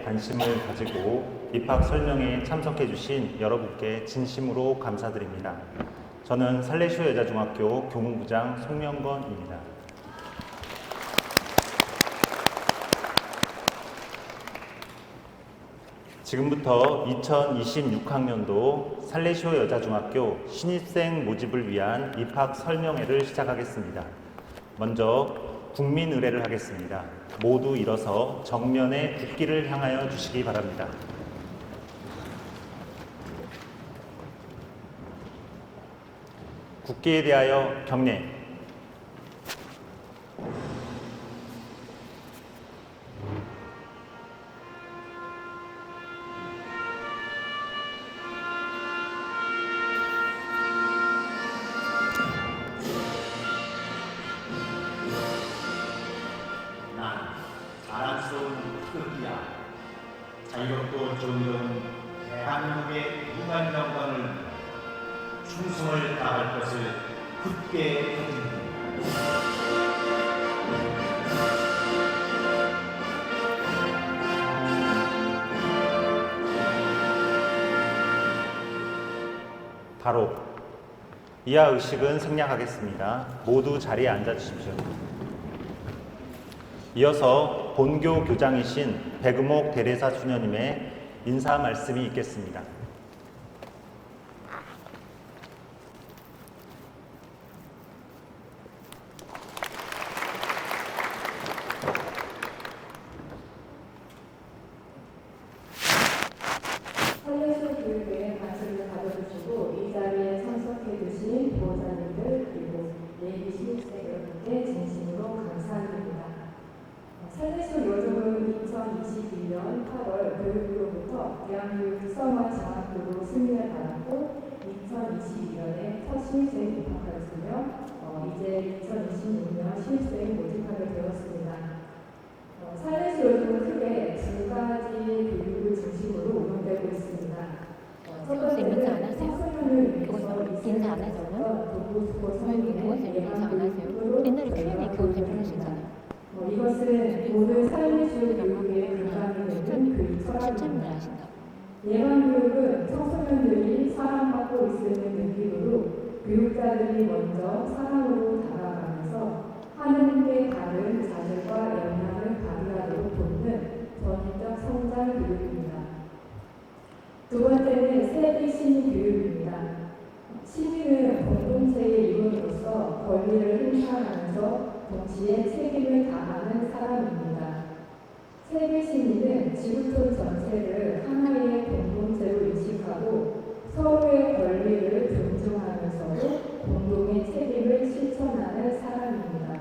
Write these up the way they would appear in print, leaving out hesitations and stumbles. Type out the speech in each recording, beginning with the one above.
관심을 가지고 입학 설명회에 참석해 주신 여러분께 진심으로 감사드립니다. 저는 살레시오 여자중학교 교무부장 송명건입니다. 지금부터 2026학년도 살레시오 여자중학교 신입생 모집을 위한 입학 설명회를 시작하겠습니다. 먼저 국민 의례를 하겠습니다. 모두 일어서 정면에 국기를 향하여 주시기 바랍니다. 국기에 대하여 경례. 자랑스러운 태극기야. 자유롭고 존경하는 대한민국의 무관 영광을 충성을 다할 것을 굳게 다짐합니다. 바로 이하 의식은 생략하겠습니다. 모두 자리에 앉아 주십시오. 이어서 본교 교장이신 백음옥 대례사 수녀님의 인사 말씀이 있겠습니다. 살레시오 교육에 관심을 가져주시고 이 자리에 참석해 주신 보호자님들 그리고 예비 신입생 여러분께 진심으로 감사드립니다. 살레시오 여중은 2021년 8월 교육부로부터 대한교육 특성화 장학교로 승인을 받았고 2022년에 첫 신입생이 입학하였으며 이제 2026년 신입생이 모집하게 되었습니다. 살레시오 여중은 크게 두 가지 교육을 중심으로 운영되고 있습니다. 첫 번째는 청소년을 위해서 인사 안 해서는? 선생님이 그것을 인사 안 하세요? 옛날에 Q&A 교육생 부르시잖아요. 이것은 모든 살레시오 교육의 근간이 되는 교육 추천을 철학입니다. 하신다. 예방교육은 청소년들이 사랑받고 있음을 느끼도록 교육자들이 먼저 사랑으로 다가가면서 하느님께 받은 자질과 역량을 발휘하도록 돕는 전인적 성장 교육입니다. 두 번째는 세대 시민 교육입니다. 시민은 공동체의 일원으로서 권리를 행사하면서 동시에 책임을 다하는 사람입니다. 세계 시민은 지구촌 전체를 하나의 공동체로 인식하고 서로의 권리를 존중하면서도 공동의 책임을 실천하는 사람입니다.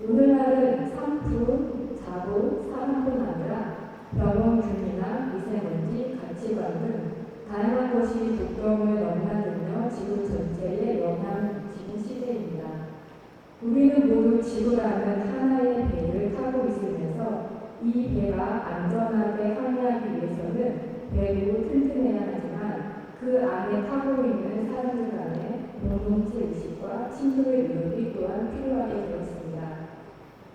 오늘날은 상품, 자본, 사람뿐 아니라 병원균이나 미세먼지, 가치관 등 다양한 것이 독점을 넘나들며 지구 전체에 영향을 미치는 시대입니다. 우리는 모두 지구라는 하나의 배를 타고 있으면서 이 배가 안전하게 항해하기 위해서는 배도 튼튼해야 하지만 그 안에 타고 있는 사람들 간의 공동체 의식과 친구의 노력이 또한 필요하게 되었습니다.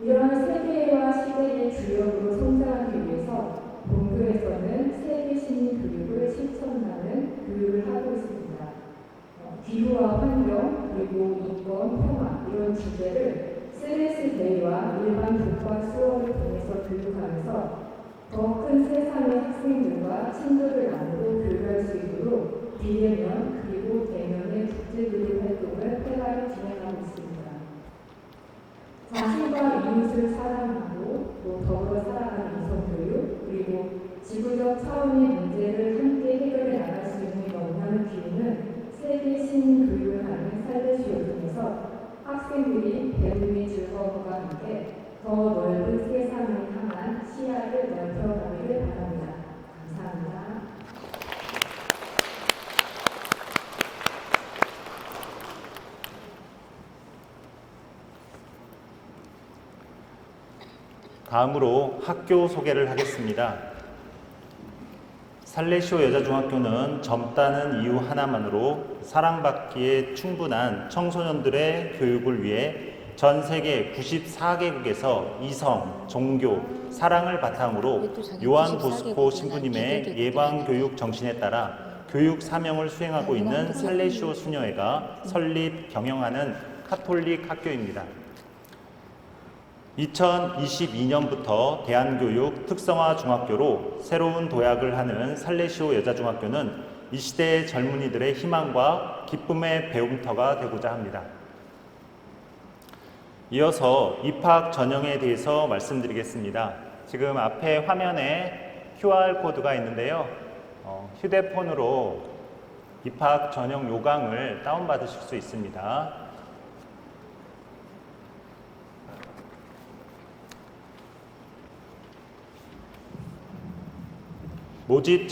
이러한 세계와 시대의 주역으로 성장하기 위해서 본교에서는 세계 시민 교육을 실천하는 교육을 하고 있습니다. 기후와 환경, 그리고 인권, 평화 이런 주제를 CLS 데이와 일반 교과 수업을 통해서 교육하면서 더 큰 세상의 학생들과 친구를 나누고 교류할 수 있도록 비대면 그리고 대면의 국제교류 활동을 활발히 진행하고 있습니다. 자신과 이웃을 사랑하고 또 더불어 살아가는 이성교육 그리고 지구적 차원의 문제를 함께 해결해 나갈 수 있는 역량을 기우는 세계 시민 교육을 하는 살레시오 여중에서 학생들이 배움의 즐거움과 함께 더 넓은 세상을 향한 시야를 넓혀가기를 바랍니다. 감사합니다. 다음으로 학교 소개를 하겠습니다. 살레시오 여자중학교는 젊다는 이유 하나만으로 사랑받기에 충분한 청소년들의 교육을 위해 전 세계 94개국에서 이성, 종교, 사랑을 바탕으로 요한 보스코 신부님의 예방교육 정신에 따라 교육 사명을 수행하고 있는 살레시오 수녀회가 설립, 경영하는 카톨릭 학교입니다. 2022년부터 대한교육 특성화 중학교로 새로운 도약을 하는 살레시오 여자중학교는 이 시대의 젊은이들의 희망과 기쁨의 배움터가 되고자 합니다. 이어서 입학 전형에 대해서 말씀드리겠습니다. 지금 앞에 화면에 QR코드가 있는데요. 휴대폰으로 입학 전형 요강을 다운받으실 수 있습니다. 모집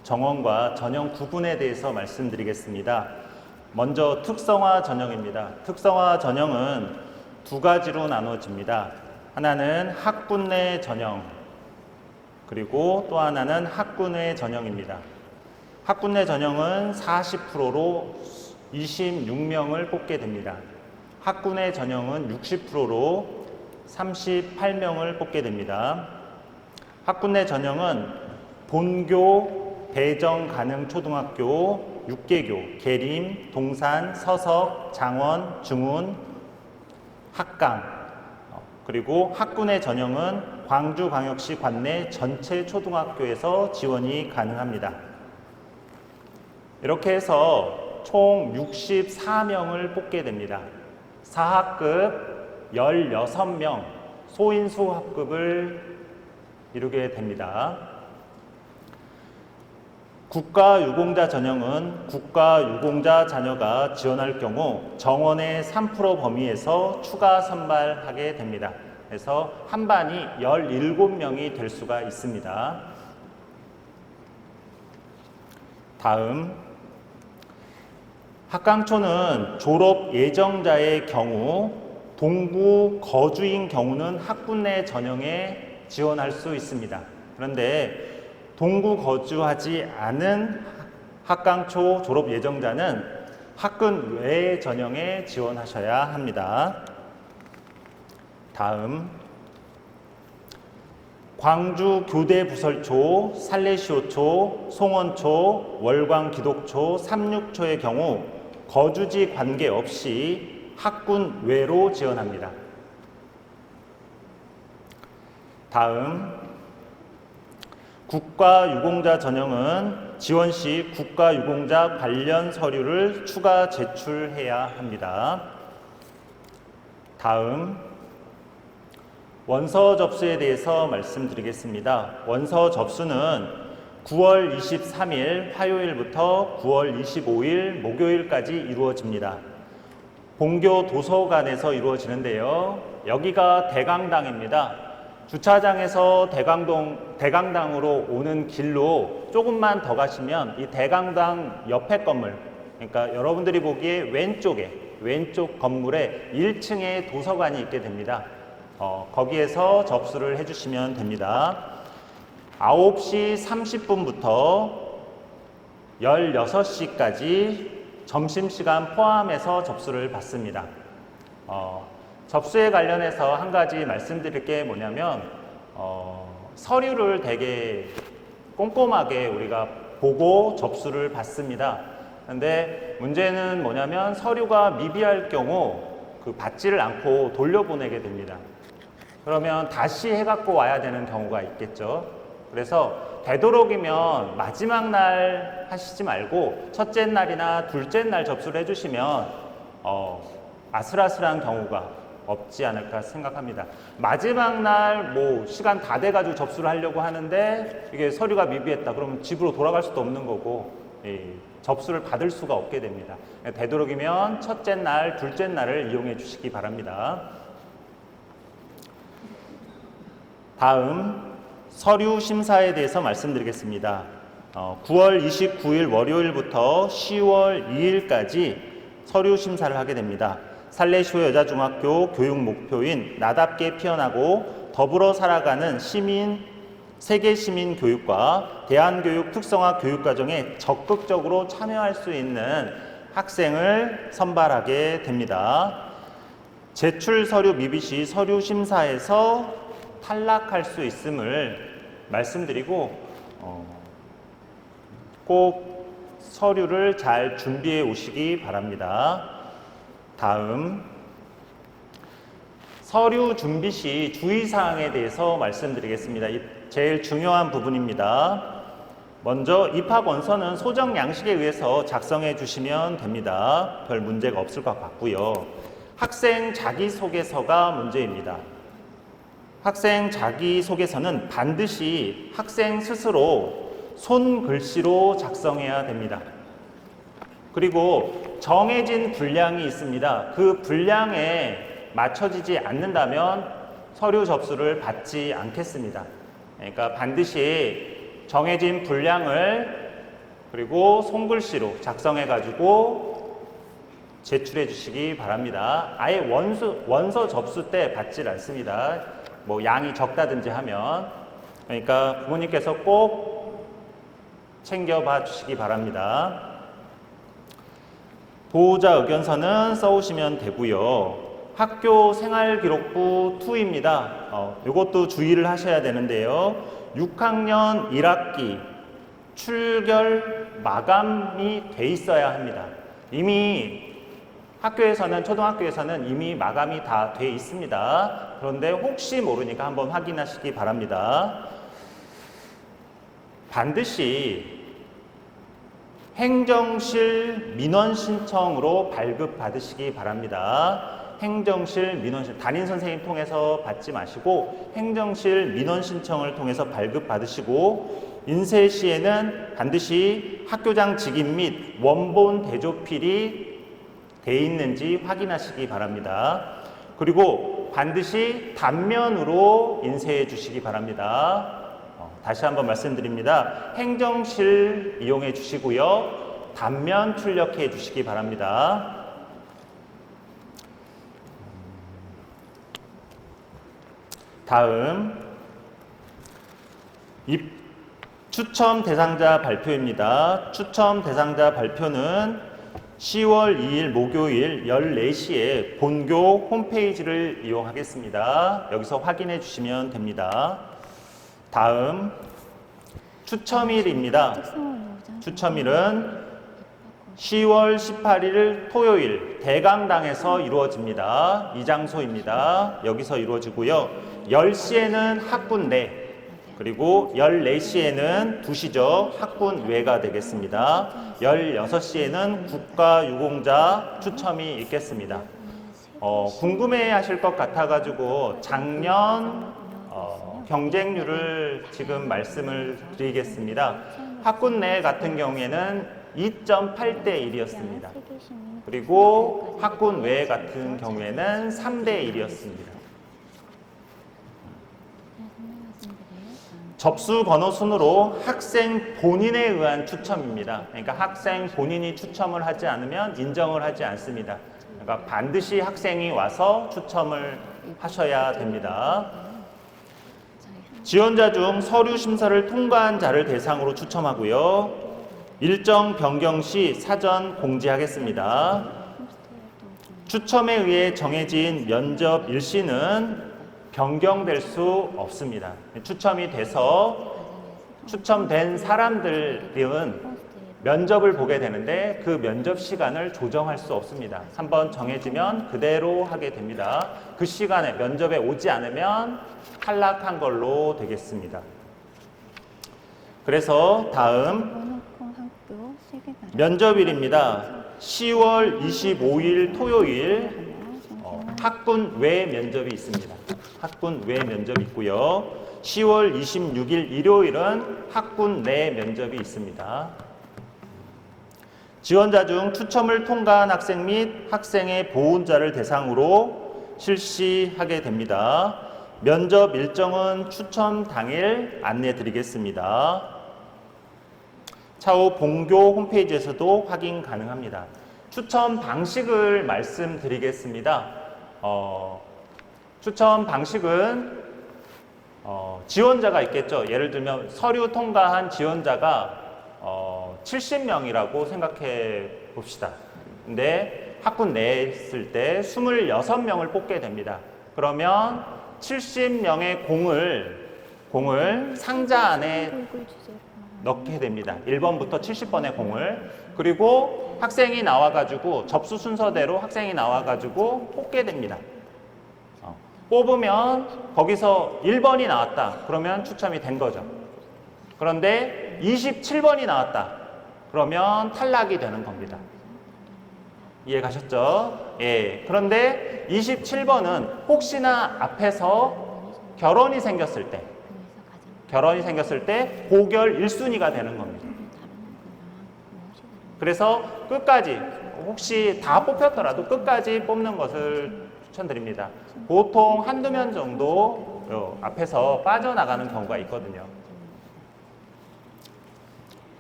정원과 전형 구분에 대해서 말씀드리겠습니다. 먼저 특성화 전형입니다. 특성화 전형은 두 가지로 나눠집니다. 하나는 학군 내 전형, 그리고 또 하나는 학군 외 전형입니다. 학군 내 전형은 40%로 26명을 뽑게 됩니다. 학군 외 전형은 60%로 38명을 뽑게 됩니다. 학군 내 전형은 본교, 배정 가능 초등학교, 육개교, 계림, 동산, 서석, 장원, 중운, 학강, 그리고 학군의 전형은 광주광역시 관내 전체 초등학교에서 지원이 가능합니다. 이렇게 해서 총 64명을 뽑게 됩니다. 사학급 16명, 소인수 합급을 이루게 됩니다. 국가유공자 전형은 국가유공자 자녀가 지원할 경우 정원의 3% 범위에서 추가 선발하게 됩니다. 그래서 한 반이 17명이 될 수가 있습니다. 다음, 학강초는 졸업 예정자의 경우 동부 거주인 경우는 학군 내 전형에 지원할 수 있습니다. 그런데 동구 거주하지 않은 학강초 졸업 예정자는 학군 외 전형에 지원하셔야 합니다. 다음, 광주 교대부설초, 살레시오초, 송원초, 월광기독초, 삼육초의 경우 거주지 관계없이 학군 외로 지원합니다. 다음, 국가유공자 전형은 지원 시 국가유공자 관련 서류를 추가 제출해야 합니다. 다음, 원서 접수에 대해서 말씀드리겠습니다. 원서 접수는 9월 23일 화요일부터 9월 25일 목요일까지 이루어집니다. 본교 도서관에서 이루어지는데요. 여기가 대강당입니다. 주차장에서 대강당으로 오는 길로 조금만 더 가시면 이 대강당 옆에 건물, 그러니까 여러분들이 보기에 왼쪽 건물에 1층에 도서관이 있게 됩니다. 거기에서 접수를 해주시면 됩니다. 9시 30분부터 16시까지 점심시간 포함해서 접수를 받습니다. 접수에 관련해서 한 가지 말씀드릴 게 뭐냐면 서류를 되게 꼼꼼하게 우리가 보고 접수를 받습니다. 근데 문제는 뭐냐면 서류가 미비할 경우 받지를 않고 돌려보내게 됩니다. 그러면 다시 해갖고 와야 되는 경우가 있겠죠. 그래서 되도록이면 마지막 날 하시지 말고 첫째 날이나 둘째 날 접수를 해주시면 아슬아슬한 경우가 없지 않을까 생각합니다. 마지막 날 시간 다 돼가지고 접수를 하려고 하는데 이게 서류가 미비했다 그러면 집으로 돌아갈 수도 없는 거고 접수를 받을 수가 없게 됩니다. 되도록이면 첫째 날, 둘째 날을 이용해 주시기 바랍니다. 다음, 서류 심사에 대해서 말씀드리겠습니다. 9월 29일 월요일부터 10월 2일까지 서류 심사를 하게 됩니다. 살레시오 여자중학교 교육 목표인 나답게 피어나고 더불어 살아가는 세계 시민 교육과 대한교육 특성화 교육과정에 적극적으로 참여할 수 있는 학생을 선발하게 됩니다. 제출 서류 미비 시 서류 심사에서 탈락할 수 있음을 말씀드리고 꼭 서류를 잘 준비해 오시기 바랍니다. 다음 서류 준비 시 주의사항에 대해서 말씀드리겠습니다. 제일 중요한 부분입니다. 먼저 입학 원서는 소정 양식에 의해서 작성해 주시면 됩니다. 별 문제가 없을 것 같고요. 학생 자기소개서가 문제입니다. 학생 자기소개서는 반드시 학생 스스로 손글씨로 작성해야 됩니다. 그리고 정해진 분량이 있습니다. 그 분량에 맞춰지지 않는다면 서류 접수를 받지 않겠습니다. 그러니까 반드시 정해진 분량을 그리고 손글씨로 작성해 가지고 제출해 주시기 바랍니다. 아예 원서 접수 때 받질 않습니다. 뭐 양이 적다든지 하면. 그러니까 부모님께서 꼭 챙겨봐 주시기 바랍니다. 보호자 의견서는 써오시면 되고요. 학교 생활기록부 2입니다. 이것도 주의를 하셔야 되는데요. 6학년 1학기 출결 마감이 돼 있어야 합니다. 이미 학교에서는, 초등학교에서는 이미 마감이 다 돼 있습니다. 그런데 혹시 모르니까 한번 확인하시기 바랍니다. 반드시 행정실 민원 신청으로 발급받으시기 바랍니다. 행정실 민원 신청, 담임 선생님 통해서 받지 마시고 행정실 민원 신청을 통해서 발급받으시고 인쇄 시에는 반드시 학교장 직인 및 원본 대조필이 돼 있는지 확인하시기 바랍니다. 그리고 반드시 단면으로 인쇄해 주시기 바랍니다. 다시 한번 말씀드립니다. 행정실 이용해 주시고요. 단면 출력해 주시기 바랍니다. 다음 추첨 대상자 발표입니다. 추첨 대상자 발표는 10월 2일 목요일 14시에 본교 홈페이지를 이용하겠습니다. 여기서 확인해 주시면 됩니다. 다음 추첨일입니다. 추첨일은 10월 18일 토요일 대강당에서 이루어집니다. 이 장소입니다. 여기서 이루어지고요. 10시에는 학군 내, 그리고 14시에는 2시죠. 학군 외가 되겠습니다. 16시에는 국가유공자 추첨이 있겠습니다. 궁금해 하실 것 같아가지고 작년 경쟁률을 지금 말씀을 드리겠습니다. 학군 내 같은 경우에는 2.8대 1이었습니다. 그리고 학군 외 같은 경우에는 3대 1이었습니다. 접수 번호 순으로 학생 본인에 의한 추첨입니다. 그러니까 학생 본인이 추첨을 하지 않으면 인정을 하지 않습니다. 그러니까 반드시 학생이 와서 추첨을 하셔야 됩니다. 지원자 중 서류 심사를 통과한 자를 대상으로 추첨하고요. 일정 변경 시 사전 공지하겠습니다. 추첨에 의해 정해진 면접 일시는 변경될 수 없습니다. 추첨이 돼서 추첨된 사람들은 면접을 보게 되는데 그 면접 시간을 조정할 수 없습니다. 한번 정해지면 그대로 하게 됩니다. 그 시간에 면접에 오지 않으면 탈락한 걸로 되겠습니다. 그래서 다음 면접일입니다. 10월 25일 토요일 학군 외 면접이 있습니다. 학군 외 면접이 있고요. 10월 26일 일요일은 학군 내 면접이 있습니다. 지원자 중 추첨을 통과한 학생 및 학생의 보호자를 대상으로 실시하게 됩니다. 면접 일정은 추첨 당일 안내 드리겠습니다. 차후 본교 홈페이지에서도 확인 가능합니다. 추첨 방식을 말씀드리겠습니다. 추첨 방식은 지원자가 있겠죠. 예를 들면 서류 통과한 지원자가 70명이라고 생각해 봅시다. 근데 학군 냈을 때 26명을 뽑게 됩니다. 그러면 70명의 공을 상자 안에 넣게 됩니다. 1번부터 70번의 공을. 그리고 학생이 나와가지고 접수 순서대로 학생이 나와가지고 뽑게 됩니다. 뽑으면 거기서 1번이 나왔다. 그러면 추첨이 된 거죠. 그런데 27번이 나왔다. 그러면 탈락이 되는 겁니다. 이해 가셨죠? 예. 그런데 27번은 혹시나 앞에서 결혼이 생겼을 때 고결 1순위가 되는 겁니다. 그래서 끝까지 혹시 다 뽑혔더라도 끝까지 뽑는 것을 추천드립니다. 보통 한두 면 정도 앞에서 빠져나가는 경우가 있거든요.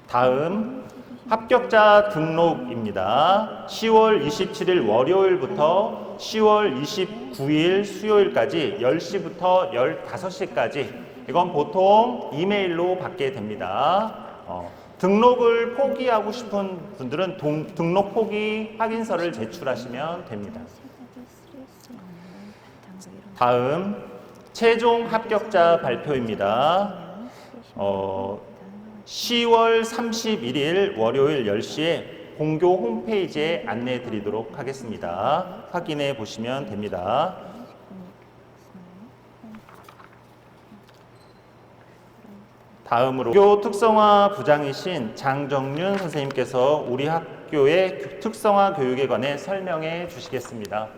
다음 합격자 등록입니다. 10월 27일 월요일부터 10월 29일 수요일까지 10시부터 15시까지 이건 보통 이메일로 받게 됩니다. 등록을 포기하고 싶은 분들은 등록 포기 확인서를 제출하시면 됩니다. 다음 최종 합격자 발표입니다. 10월 31일 월요일 10시에 공교 홈페이지에 안내해 드리도록 하겠습니다. 확인해 보시면 됩니다. 다음으로 학교 특성화 부장이신 장정윤 선생님께서 우리 학교의 특성화 교육에 관해 설명해 주시겠습니다.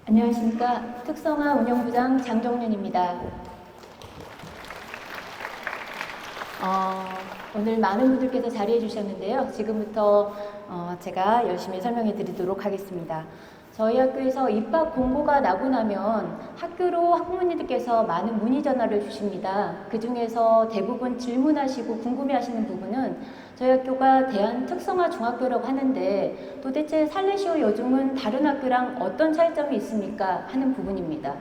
안녕하십니까. 특성화 운영부장 장정윤입니다. 오늘 많은 분들께서 자리해 주셨는데요. 지금부터 제가 열심히 설명해 드리도록 하겠습니다. 저희 학교에서 입학 공고가 나고 나면 학교로 학부모님들께서 많은 문의 전화를 주십니다. 그 중에서 대부분 질문하시고 궁금해하시는 부분은 저희 학교가 대한특성화 중학교라고 하는데 도대체 살레시오 여중은 다른 학교랑 어떤 차이점이 있습니까? 하는 부분입니다.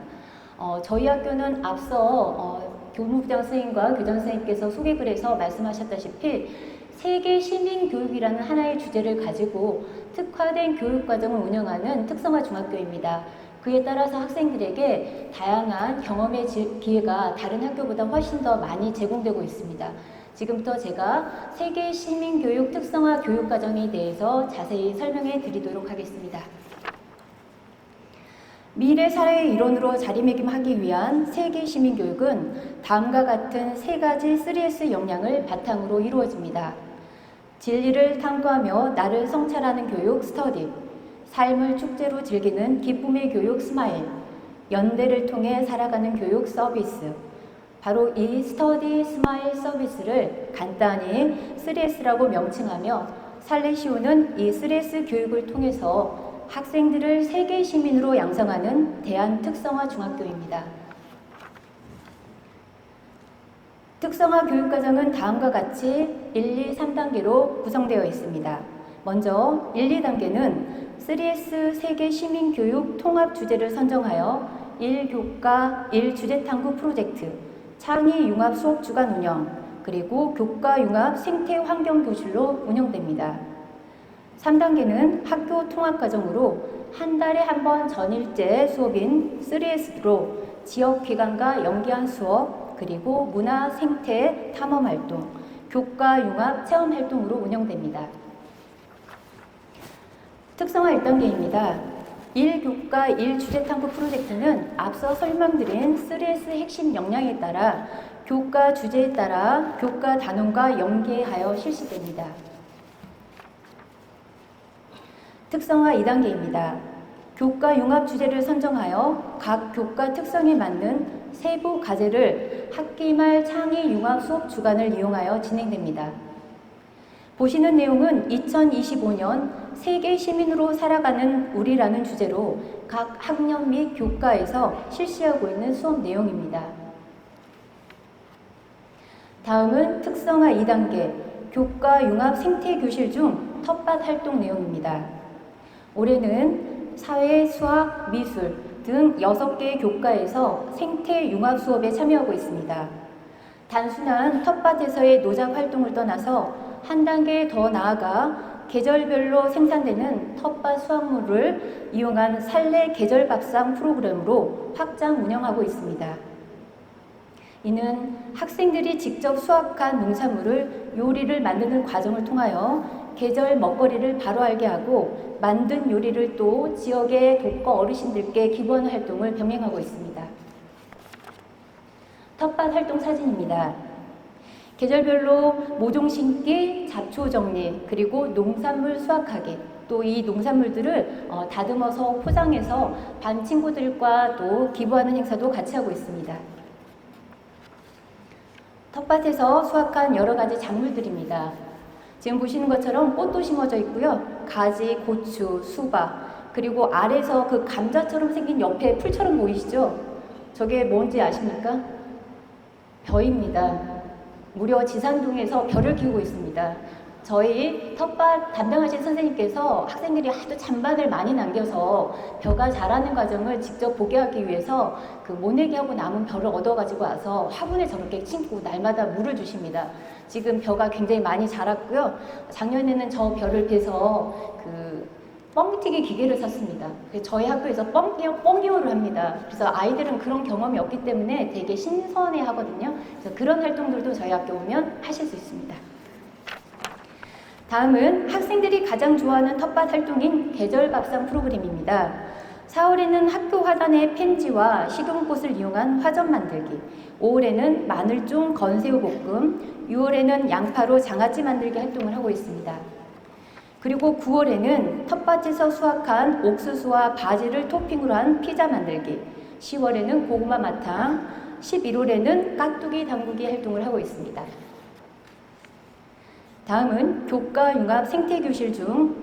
저희 학교는 앞서 교무부장 선생님과 교장 선생님께서 소개글 해서 말씀하셨다시피 세계 시민교육이라는 하나의 주제를 가지고 특화된 교육과정을 운영하는 특성화 중학교입니다. 그에 따라서 학생들에게 다양한 경험의 기회가 다른 학교보다 훨씬 더 많이 제공되고 있습니다. 지금부터 제가 세계 시민교육 특성화 교육과정에 대해서 자세히 설명해 드리도록 하겠습니다. 미래 사회의 일원으로 자리매김하기 위한 세계 시민교육은 다음과 같은 세 가지 3S 역량을 바탕으로 이루어집니다. 진리를 탐구하며 나를 성찰하는 교육 스터디, 삶을 축제로 즐기는 기쁨의 교육 스마일, 연대를 통해 살아가는 교육 서비스. 바로 이 스터디 스마일 서비스를 간단히 3S라고 명칭하며 살레시오는 이 3S 교육을 통해서 학생들을 세계 시민으로 양성하는 대한특성화 중학교입니다. 특성화 교육과정은 다음과 같이 1, 2, 3단계로 구성되어 있습니다. 먼저 1, 2단계는 3S 세계 시민교육 통합 주제를 선정하여 1교과 1주제탐구 프로젝트, 창의 융합 수업 주간 운영, 그리고 교과 융합 생태 환경 교실로 운영됩니다. 3단계는 학교 통합과정으로 한 달에 한 번 전일제 수업인 3S로 지역기관과 연계한 수업, 그리고 문화, 생태, 탐험활동, 교과 융합 체험활동으로 운영됩니다. 특성화 1단계입니다. 1교과 1주제탐구 프로젝트는 앞서 설명드린 3S 핵심 역량에 따라 교과 주제에 따라 교과 단원과 연계하여 실시됩니다. 특성화 2단계입니다. 교과 융합 주제를 선정하여 각 교과 특성에 맞는 세부 과제를 학기 말 창의 융합 수업 주간을 이용하여 진행됩니다. 보시는 내용은 2025년 세계 시민으로 살아가는 우리라는 주제로 각 학년 및 교과에서 실시하고 있는 수업 내용입니다. 다음은 특성화 2단계 교과 융합 생태 교실 중 텃밭 활동 내용입니다. 올해는 사회, 수학, 미술, 등 6개의 교과에서 생태 융합 수업에 참여하고 있습니다. 단순한 텃밭에서의 노작 활동을 떠나서 한 단계 더 나아가 계절별로 생산되는 텃밭 수확물을 이용한 산래 계절 밥상 프로그램으로 확장 운영하고 있습니다. 이는 학생들이 직접 수확한 농산물을 요리를 만드는 과정을 통하여 계절 먹거리를 바로 알게 하고 만든 요리를 또 지역의 독거 어르신들께 기부하는 활동을 병행하고 있습니다. 텃밭 활동 사진입니다. 계절별로 모종 심기, 잡초 정리, 그리고 농산물 수확하기, 또 이 농산물들을 다듬어서 포장해서 반 친구들과 또 기부하는 행사도 같이 하고 있습니다. 텃밭에서 수확한 여러 가지 작물들입니다. 지금 보시는 것처럼 꽃도 심어져 있고요. 가지, 고추, 수박, 그리고 아래서 그 감자처럼 생긴 옆에 풀처럼 보이시죠? 저게 뭔지 아십니까? 벼입니다. 무려 지산동에서 벼를 키우고 있습니다. 저희 텃밭 담당하신 선생님께서 학생들이 하도 잔반을 많이 남겨서 벼가 자라는 과정을 직접 보게 하기 위해서 그 모내기하고 남은 벼를 얻어가지고 와서 화분에 저렇게 심고 날마다 물을 주십니다. 지금 벼가 굉장히 많이 자랐고요. 작년에는 저 벼를 베서 그 뻥튀기 기계를 샀습니다. 저희 학교에서 뻥기호를 합니다. 그래서 아이들은 그런 경험이 없기 때문에 되게 신선해 하거든요. 그래서 그런 활동들도 저희 학교 오면 하실 수 있습니다. 다음은 학생들이 가장 좋아하는 텃밭 활동인 계절 밥상 프로그램입니다. 4월에는 학교 화단에 펜지와 식용꽃을 이용한 화전 만들기, 5월에는 마늘종 건새우 볶음, 6월에는 양파로 장아찌 만들기 활동을 하고 있습니다. 그리고 9월에는 텃밭에서 수확한 옥수수와 바지를 토핑으로 한 피자 만들기, 10월에는 고구마 마탕, 11월에는 깍두기 담그기 활동을 하고 있습니다. 다음은 교과 융합 생태교실 중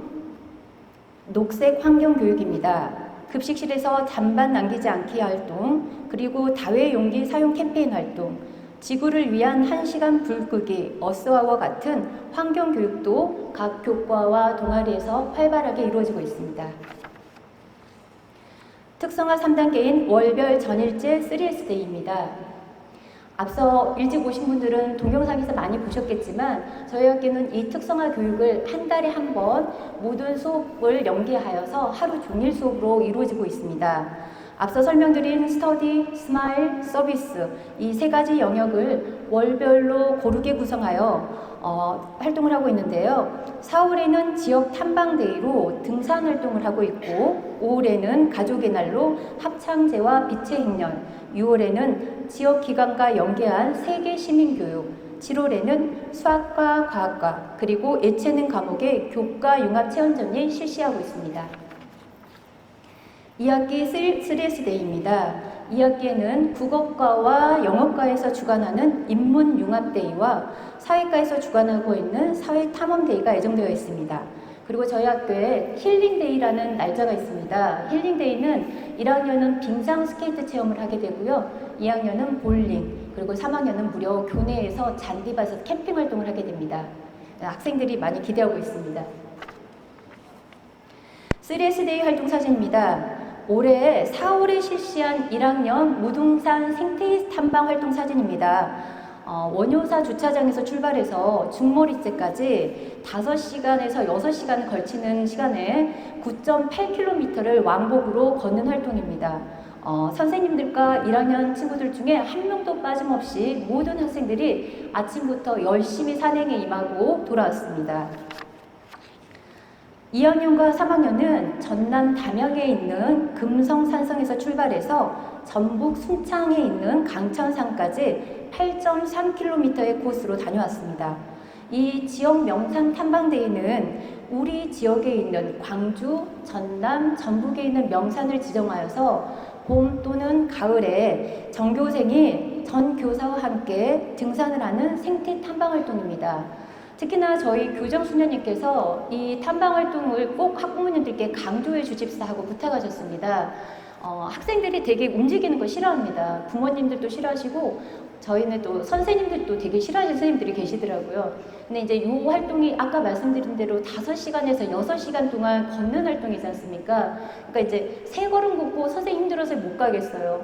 녹색 환경교육입니다. 급식실에서 잔반 남기지 않기 활동, 그리고 다회용기 사용 캠페인 활동, 지구를 위한 1시간 불 끄기, 어스아워 같은 환경교육도 각 교과와 동아리에서 활발하게 이루어지고 있습니다. 특성화 3단계인 월별 전일제 3S데이입니다. 앞서 일찍 오신 분들은 동영상에서 많이 보셨겠지만 저희 학교는 이 특성화 교육을 한 달에 한 번 모든 수업을 연계하여서 하루 종일 수업으로 이루어지고 있습니다. 앞서 설명드린 스터디, 스마일, 서비스 이 3가지 영역을 월별로 고르게 구성하여 활동을 하고 있는데요. 4월에는 지역 탐방데이로 등산 활동을 하고 있고 5월에는 가족의 날로 합창제와 빛의 행렬, 6월에는 지역기관과 연계한 세계 시민교육, 7월에는 수학과 과학과 그리고 예체능 과목의 교과 융합 체험전이 실시하고 있습니다. 2학기 3S데이입니다. 2학기에는 국어과와 영어과에서 주관하는 인문융합데이와 사회과에서 주관하고 있는 사회탐험데이가 예정되어 있습니다. 그리고 저희 학교에 힐링데이라는 날짜가 있습니다. 힐링데이는 1학년은 빙상 스케이트 체험을 하게 되고요. 2학년은 볼링, 그리고 3학년은 무려 교내에서 잔디밭에서 캠핑 활동을 하게 됩니다. 학생들이 많이 기대하고 있습니다. 3S데이 활동 사진입니다. 올해 4월에 실시한 1학년 무등산 생태 탐방 활동 사진입니다. 원효사 주차장에서 출발해서 중머리째까지 5시간에서 6시간을 걸치는 시간에 9.8km를 왕복으로 걷는 활동입니다. 선생님들과 1학년 친구들 중에 한 명도 빠짐없이 모든 학생들이 아침부터 열심히 산행에 임하고 돌아왔습니다. 2학년과 3학년은 전남 담양에 있는 금성산성에서 출발해서 전북 순창에 있는 강천산까지 8.3km의 코스로 다녀왔습니다. 이 지역 명산 탐방대회는 우리 지역에 있는 광주, 전남, 전북에 있는 명산을 지정하여서 봄 또는 가을에 전교생이 전 교사와 함께 등산을 하는 생태 탐방 활동입니다. 특히나 저희 교정수녀님께서 이 탐방 활동을 꼭 학부모님들께 강조해 주십사 하고 부탁하셨습니다. 학생들이 되게 움직이는 거 싫어합니다. 부모님들도 싫어하시고 저희는 또 선생님들도 되게 싫어하시는 선생님들이 계시더라고요. 근데 이제 이 활동이 아까 말씀드린 대로 5시간에서 6시간 동안 걷는 활동이지 않습니까? 그러니까 이제 3걸음 걷고 선생님 힘들어서 못 가겠어요.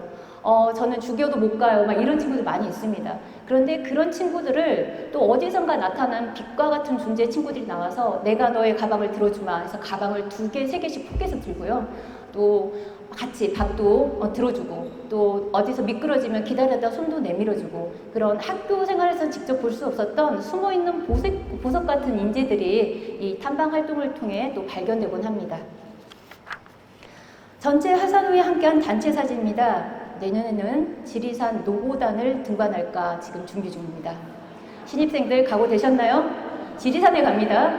저는 죽여도 못 가요. 막 이런 친구들 많이 있습니다. 그런데 그런 친구들을 또 어디선가 나타난 빛과 같은 존재의 친구들이 나와서 내가 너의 가방을 들어주마 해서 가방을 2개, 3개씩 포개서 들고요. 또 같이 밥도 들어주고 또 어디서 미끄러지면 기다렸다 손도 내밀어주고 그런 학교 생활에서 직접 볼 수 없었던 숨어있는 보석 같은 인재들이 이 탐방 활동을 통해 또 발견되곤 합니다. 전체 하산 후에 함께한 단체 사진입니다. 내년에는 지리산 노고단을 등반할까 지금 준비 중입니다. 신입생들 각오되셨나요? 지리산에 갑니다.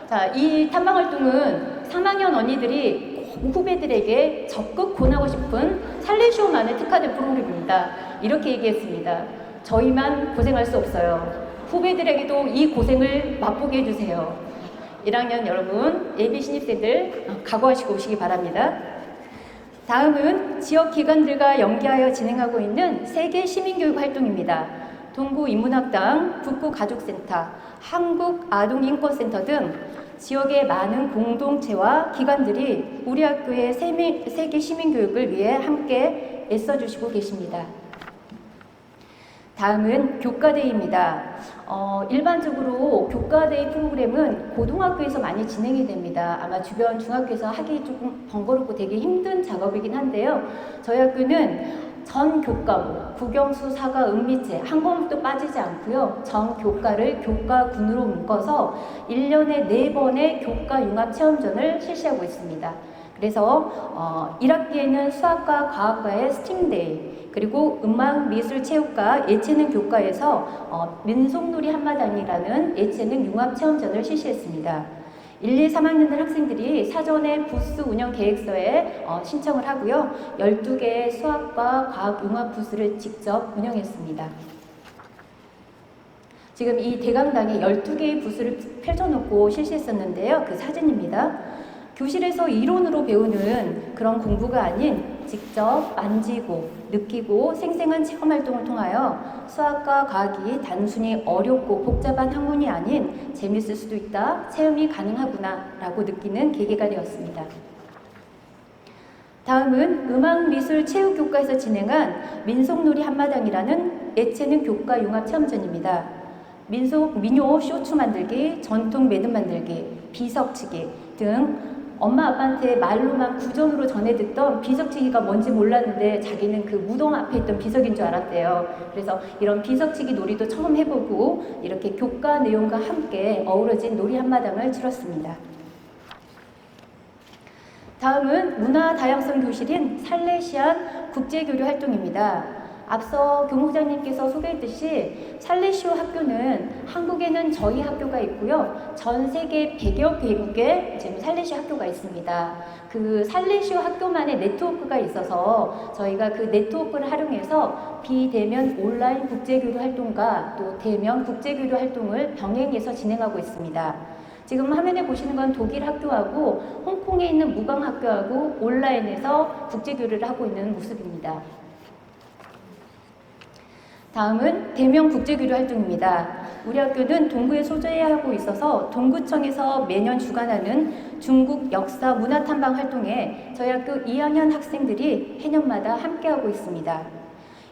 자, 이 탐방 활동은 3학년 언니들이 후배들에게 적극 권하고 싶은 살레시오만의 특화된 프로그램입니다. 이렇게 얘기했습니다. 저희만 고생할 수 없어요. 후배들에게도 이 고생을 맛보게 해주세요. 1학년 여러분, 예비 신입생들 각오하시고 오시기 바랍니다. 다음은 지역 기관들과 연계하여 진행하고 있는 세계 시민교육 활동입니다. 동구인문학당, 북구가족센터, 한국아동인권센터 등 지역의 많은 공동체와 기관들이 우리 학교의 세계 시민교육을 위해 함께 애써주시고 계십니다. 다음은 교과데이입니다. 일반적으로 교과데이 프로그램은 고등학교에서 많이 진행이 됩니다. 아마 주변 중학교에서 하기 조금 번거롭고 되게 힘든 작업이긴 한데요. 저희 학교는 전 교과목, 국영수, 사과, 은비체 한 과목도 빠지지 않고요. 전 교과를 교과군으로 묶어서 1년에 4번의 교과 융합 체험전을 실시하고 있습니다. 그래서 1학기에는 수학과 과학과의 스팀데이, 그리고 음악, 미술, 체육과 예체능 교과에서 민속놀이 한마당이라는 예체능 융합 체험전을 실시했습니다. 1, 2, 3학년 학생들이 사전에 부스 운영 계획서에 신청을 하고요. 12개의 수학과 과학 융합 부스를 직접 운영했습니다. 지금 이 대강당에 12개의 부스를 펼쳐놓고 실시했었는데요. 그 사진입니다. 교실에서 이론으로 배우는 그런 공부가 아닌 직접 만지고 느끼고 생생한 체험 활동을 통하여 수학과 과학이 단순히 어렵고 복잡한 학문이 아닌 재밌을 수도 있다, 체험이 가능하구나 라고 느끼는 계기가 되었습니다. 다음은 음악미술체육교과에서 진행한 민속놀이 한마당이라는 예체능 교과 융합 체험전입니다. 민요 쇼츠 만들기, 전통 매듭 만들기, 비석치기 등 엄마 아빠한테 말로만 구전으로 전해 듣던 비석치기가 뭔지 몰랐는데 자기는 그 무덤 앞에 있던 비석인 줄 알았대요. 그래서 이런 비석치기 놀이도 처음 해보고 이렇게 교과 내용과 함께 어우러진 놀이 한마당을 치렀습니다. 다음은 문화다양성 교실인 살레시안 국제교류 활동입니다. 앞서 교무장님께서 소개했듯이 살레시오 학교는 한국에는 저희 학교가 있고요. 전 세계 100여 개국에 지금 살레시오 학교가 있습니다. 그 살레시오 학교만의 네트워크가 있어서 저희가 그 네트워크를 활용해서 비대면 온라인 국제교류 활동과 또 대면 국제교류 활동을 병행해서 진행하고 있습니다. 지금 화면에 보시는 건 독일 학교하고 홍콩에 있는 무광학교하고 온라인에서 국제교류를 하고 있는 모습입니다. 다음은 대면 국제교류 활동입니다. 우리 학교는 동구에 소재하고 있어서 동구청에서 매년 주관하는 중국 역사 문화 탐방 활동에 저희 학교 2학년 학생들이 해년마다 함께하고 있습니다.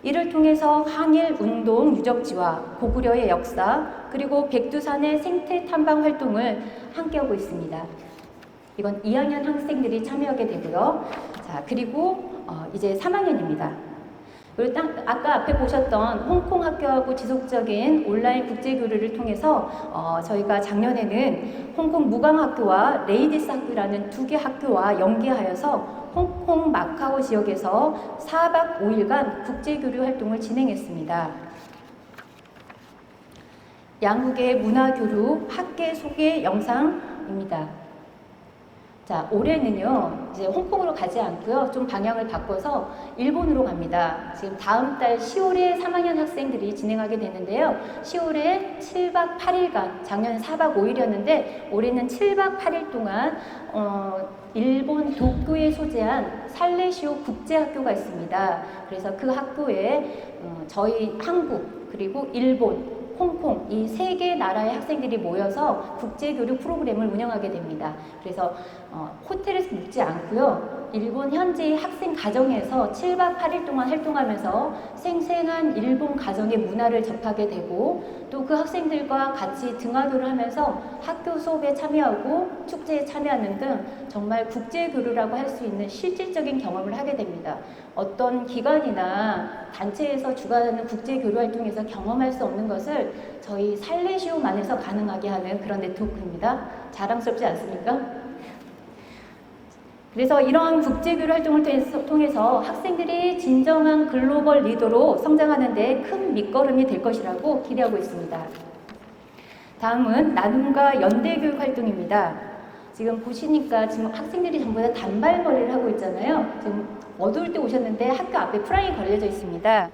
이를 통해서 항일 운동 유적지와 고구려의 역사 그리고 백두산의 생태 탐방 활동을 함께하고 있습니다. 이건 2학년 학생들이 참여하게 되고요. 자, 그리고 이제 3학년입니다. 그리고 아까 앞에 보셨던 홍콩 학교하고 지속적인 온라인 국제교류를 통해서 저희가 작년에는 홍콩 무광학교와 레이디스 학교라는 2개 학교와 연계하여서 홍콩 마카오 지역에서 4박 5일간 국제교류 활동을 진행했습니다. 양국의 문화교류 학계 소개 영상입니다. 자, 올해는요, 이제 홍콩으로 가지 않고요, 좀 방향을 바꿔서 일본으로 갑니다. 지금 다음 달 10월에 3학년 학생들이 진행하게 되는데요. 10월에 7박 8일간, 작년에 4박 5일이었는데, 올해는 7박 8일 동안, 일본 도쿄에 소재한 살레시오 국제학교가 있습니다. 그래서 그 학교에 저희 한국, 그리고 일본, 홍콩 이 세 개 나라의 학생들이 모여서 국제교류 프로그램을 운영하게 됩니다. 그래서 호텔에서 묵지 않고요. 일본 현지 학생 가정에서 7박 8일 동안 활동하면서 생생한 일본 가정의 문화를 접하게 되고 또 그 학생들과 같이 등하교를 하면서 학교 수업에 참여하고 축제에 참여하는 등 정말 국제교류라고 할 수 있는 실질적인 경험을 하게 됩니다. 어떤 기관이나 단체에서 주관하는 국제교류 활동에서 경험할 수 없는 것을 저희 살레시오만에서 가능하게 하는 그런 네트워크입니다. 자랑스럽지 않습니까? 그래서 이러한 국제교류 활동을 통해서 학생들이 진정한 글로벌 리더로 성장하는 데 큰 밑거름이 될 것이라고 기대하고 있습니다. 다음은 나눔과 연대교육 활동입니다. 지금 보시니까 지금 학생들이 전부 다 단발머리를 하고 있잖아요. 지금 어두울 때 오셨는데 학교 앞에 프라이 걸려져 있습니다.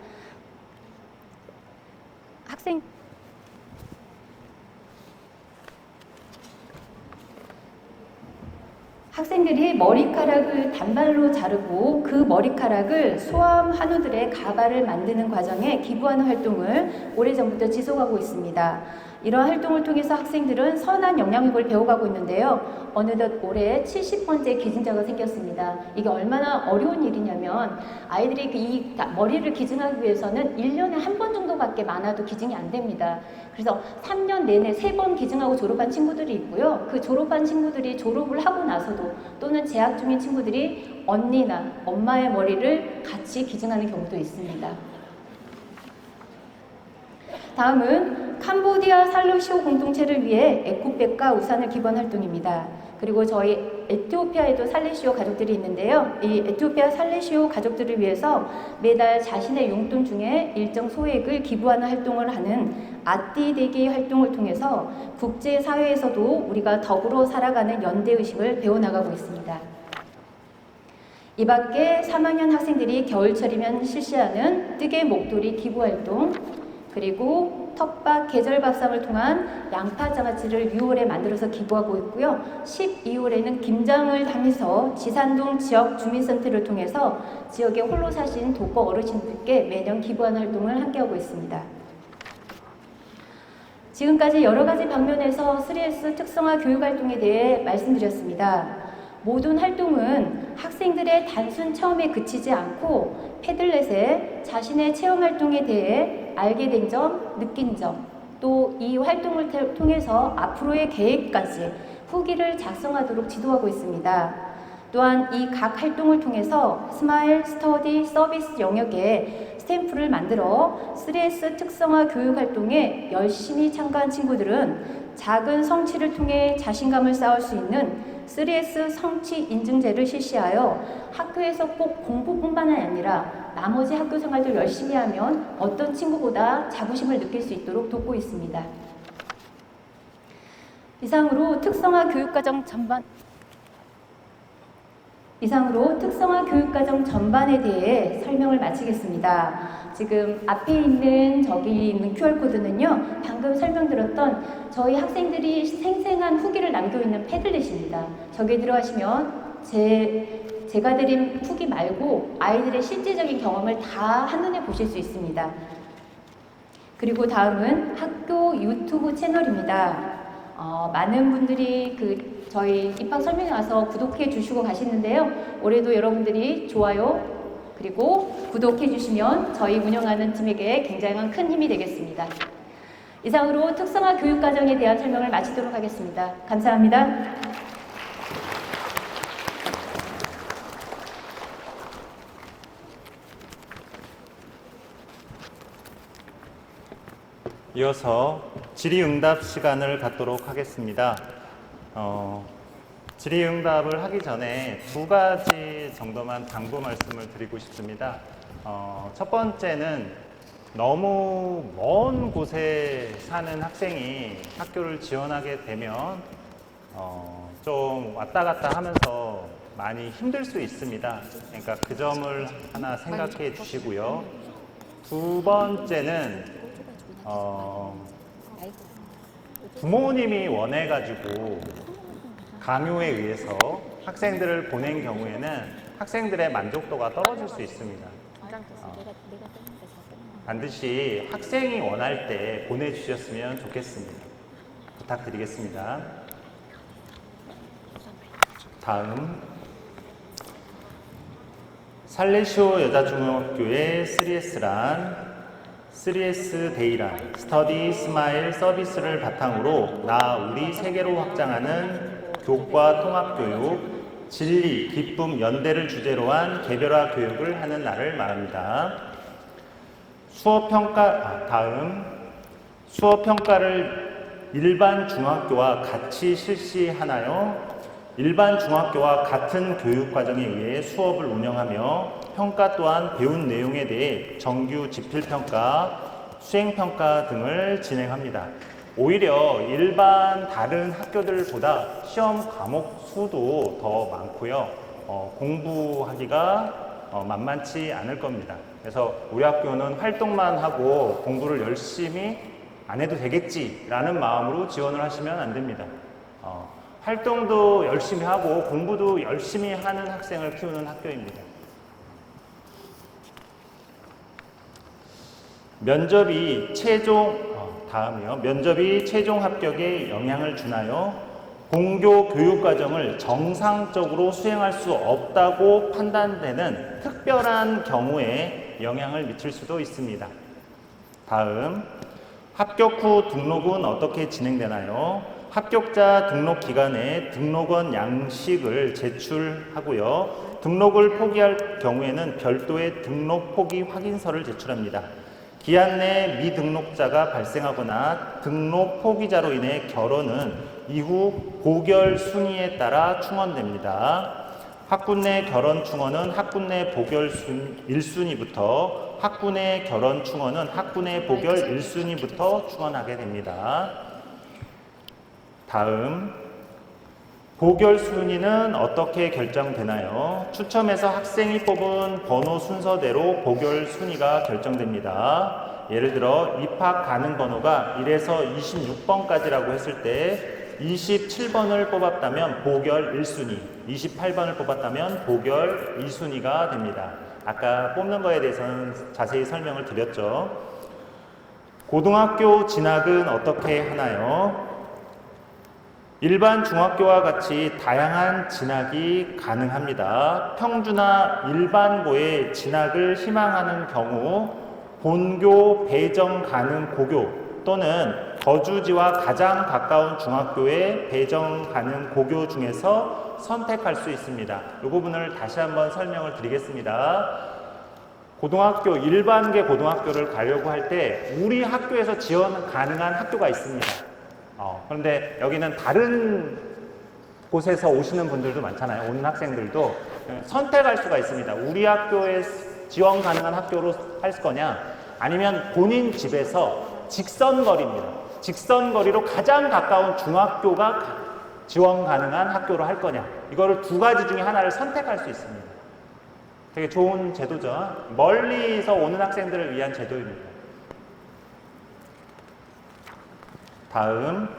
학생들이 머리카락을 단발로 자르고 그 머리카락을 소아암 한우들의 가발을 만드는 과정에 기부하는 활동을 오래전부터 지속하고 있습니다. 이러한 활동을 통해서 학생들은 선한 영양육을 배워가고 있는데요. 어느덧 올해 70번째 기증자가 생겼습니다. 이게 얼마나 어려운 일이냐면 아이들이 이 머리를 기증하기 위해서는 1년에 한 번 정도밖에 많아도 기증이 안 됩니다. 그래서 3년 내내 3번 기증하고 졸업한 친구들이 있고요. 그 졸업한 친구들이 졸업을 하고 나서도 또는 재학 중인 친구들이 언니나 엄마의 머리를 같이 기증하는 경우도 있습니다. 다음은 캄보디아 살레시오 공동체를 위해 에코백과 우산을 기부한 활동입니다. 그리고 저희 에티오피아에도 살레시오 가족들이 있는데요. 이 에티오피아 살레시오 가족들을 위해서 매달 자신의 용돈 중에 일정 소액을 기부하는 활동을 하는 아띠대기 활동을 통해서 국제사회에서도 우리가 더불어 살아가는 연대의식을 배워나가고 있습니다. 이 밖에 3학년 학생들이 겨울철이면 실시하는 뜨개 목도리 기부활동, 그리고 텃밭 계절밥상을 통한 양파장아찌를 6월에 만들어서 기부하고 있고요. 12월에는 김장을 하면서 지산동 지역 주민센터를 통해서 지역에 홀로 사신 독거 어르신들께 매년 기부하는 활동을 함께하고 있습니다. 지금까지 여러 가지 방면에서 3S 특성화 교육활동에 대해 말씀드렸습니다. 모든 활동은 학생들의 단순 체험에 그치지 않고 패들렛에 자신의 체험활동에 대해 알게 된 점, 느낀 점, 또 이 활동을 통해서 앞으로의 계획까지 후기를 작성하도록 지도하고 있습니다. 또한 이 각 활동을 통해서 스마일, 스터디, 서비스 영역에 스탬프를 만들어 3S 특성화 교육활동에 열심히 참가한 친구들은 작은 성취를 통해 자신감을 쌓을 수 있는 3S 성취 인증제를 실시하여 학교에서 꼭 공부뿐만 아니라 나머지 학교 생활도 열심히 하면 어떤 친구보다 자부심을 느낄 수 있도록 돕고 있습니다. 이상으로 특성화 교육과정 전반에 대해 설명을 마치겠습니다. 지금 앞에 있는 저기 있는 QR코드는요, 방금 설명드렸던 저희 학생들이 생생한 후기를 남겨있는 패들렛입니다. 저기에 들어가시면 제가 드린 후기 말고 아이들의 실제적인 경험을 다 한눈에 보실 수 있습니다. 그리고 다음은 학교 유튜브 채널입니다. 많은 분들이 저희 입학 설명에 와서 구독해 주시고 가시는데요. 올해도 여러분들이 좋아요 그리고 구독해 주시면 저희 운영하는 팀에게 굉장히 큰 힘이 되겠습니다. 이상으로 특성화 교육과정에 대한 설명을 마치도록 하겠습니다. 감사합니다. 이어서 질의응답 시간을 갖도록 하겠습니다. 질의응답을 하기 전에 2가지 정도만 당부 말씀을 드리고 싶습니다. 첫 번째는 너무 먼 곳에 사는 학생이 학교를 지원하게 되면 좀 왔다 갔다 하면서 많이 힘들 수 있습니다. 그러니까 그 점을 하나 생각해 주시고요. 두 번째는 부모님이 원해가지고 강요에 의해서 학생들을 보낸 경우에는 학생들의 만족도가 떨어질 수 있습니다. 반드시 학생이 원할 때 보내주셨으면 좋겠습니다. 부탁드리겠습니다. 다음 살레시오 여자중학교의 3S란 3S 데이란 스터디 스마일 서비스를 바탕으로 나 우리 세계로 확장하는 교과 통합교육 진리, 기쁨, 연대를 주제로 한 개별화 교육을 하는 날을 말합니다. 다음 수업평가를 일반 중학교와 같이 실시하나요? 일반 중학교와 같은 교육과정에 의해 수업을 운영하며 평가 또한 배운 내용에 대해 정규 지필평가, 수행평가 등을 진행합니다. 오히려 일반 다른 학교들보다 시험 과목 수도 더 많고요. 공부하기가 만만치 않을 겁니다. 그래서 우리 학교는 활동만 하고 공부를 열심히 안 해도 되겠지라는 마음으로 지원을 하시면 안 됩니다. 활동도 열심히 하고 공부도 열심히 하는 학생을 키우는 학교입니다. 면접이 최종 합격에 영향을 주나요? 공교 교육과정을 정상적으로 수행할 수 없다고 판단되는 특별한 경우에 영향을 미칠 수도 있습니다. 다음, 합격 후 등록은 어떻게 진행되나요? 합격자 등록 기간에 등록원 양식을 제출하고요. 등록을 포기할 경우에는 별도의 등록 포기 확인서를 제출합니다. 기한 내 미등록자가 발생하거나 등록 포기자로 인해 결혼은 이후 고결 순위에 따라 충원됩니다. 학군 내 결혼 충원은 학군 내 보결 1순위부터 학군 내 결혼 충원은 학군 내 보결 1순위부터 충원하게 됩니다. 다음, 보결 순위는 어떻게 결정되나요? 추첨해서 학생이 뽑은 번호 순서대로 보결 순위가 결정됩니다. 예를 들어 입학 가능 번호가 1에서 26번까지라고 했을 때 27번을 뽑았다면 보결 1순위, 28번을 뽑았다면 보결 2순위가 됩니다. 아까 뽑는 거에 대해서는 자세히 설명을 드렸죠. 고등학교 진학은 어떻게 하나요? 일반 중학교와 같이 다양한 진학이 가능합니다. 평주나 일반고에 진학을 희망하는 경우 본교 배정 가능 고교 또는 거주지와 가장 가까운 중학교에 배정 가능 고교 중에서 선택할 수 있습니다. 이 부분을 다시 한번 설명을 드리겠습니다. 고등학교, 일반계 고등학교를 가려고 할 때 우리 학교에서 지원 가능한 학교가 있습니다. 그런데 여기는 다른 곳에서 오시는 분들도 많잖아요. 오는 학생들도 선택할 수가 있습니다. 우리 학교에 지원 가능한 학교로 할 거냐 아니면 본인 집에서 직선거리입니다. 직선거리로 가장 가까운 중학교가 지원 가능한 학교로 할 거냐 이거를 두 가지 중에 하나를 선택할 수 있습니다. 되게 좋은 제도죠. 멀리서 오는 학생들을 위한 제도입니다. 다음,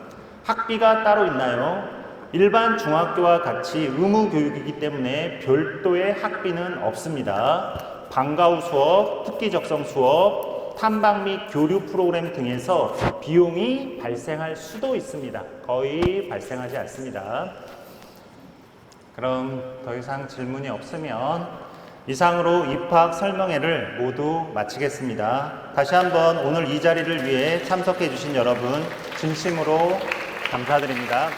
학비가 따로 있나요? 일반 중학교와 같이 의무 교육이기 때문에 별도의 학비는 없습니다. 방과 후 수업, 특기 적성 수업, 탐방 및 교류 프로그램 등에서 비용이 발생할 수도 있습니다. 거의 발생하지 않습니다. 그럼 더 이상 질문이 없으면 이상으로 입학 설명회를 모두 마치겠습니다. 다시 한번 오늘 이 자리를 위해 참석해 주신 여러분 진심으로 감사드립니다.